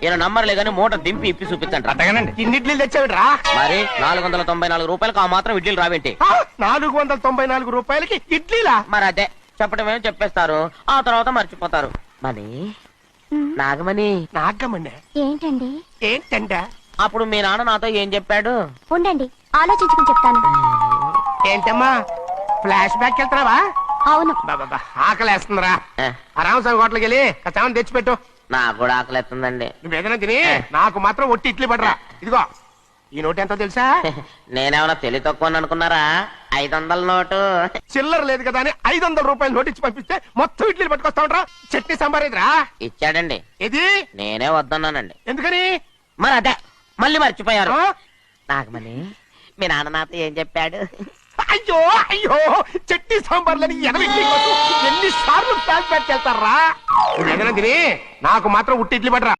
ఈయన నంబర్లే గానీ మూట దింపి ఇప్పి చూపించండి. అట్టగానండి. ఇన్ని ఇడ్లీలు తెచ్చావిడ్రా? మరి 494 రూపాయలకు ఆ మాత్రం ఇడ్లీలు రావేంటి? 494 రూపాయలకి ఇడ్లీలా? మరి అదే చెప్పడమేమో చెప్పేస్తారు, ఆ తర్వాత మర్చిపోతారు. మనీ నాగమణి. నాగమండి. ఏంటండి? ఏంటంట? అప్పుడు మీ నాన్న నాతో ఏం చెప్పాడు? ఉండండి, ఆలోచించుకుని చెప్తాను. ఏంటమ్మా ఫ్లాష్ బ్యాక్ వెళ్తున్నావా? అవును. బాబా ఆకలేస్తుందిరా. ఏ, ఆ రామస్వామి హోటల్కి వెళ్ళి కచ్చామని తెచ్చిపెట్టు. నాకు కూడా ఆకలిస్తుందండి. నువ్వేదైనా తిని నాకు మాత్రం ఒట్టి ఇడ్లీ పడరా. ఇదిగో ఈ నోటు ఎంతో తెలుసా? నేనేమన్నా తెలివి తక్కువ అనుకున్నారా? 500 నోటు. చిల్లర లేదు కదా అని 500 రూపాయలు నోటు ఇచ్చి పంపిస్తే మొత్తం ఇడ్లీలు పట్టుకొస్తా ఉంటా. చట్నీ సాంబార్ ఇదిరా. ఇచ్చాడండి. ఇది నేనే వద్దన్నానండి. ఎందుకని? మరి అదే మళ్ళీ మర్చిపోయారు. ఆ? నాగమణి మీ నాన్న నాతో ఏం చెప్పాడు? అయ్యో అయ్యో చట్నీ సాంబార్లని ఎన్నిసార్లు ప్యాక్ చేస్తారా? నువ్వేదైనా తిని నాకు మాత్రం ఉట్టి ఇడ్లీ పడరా.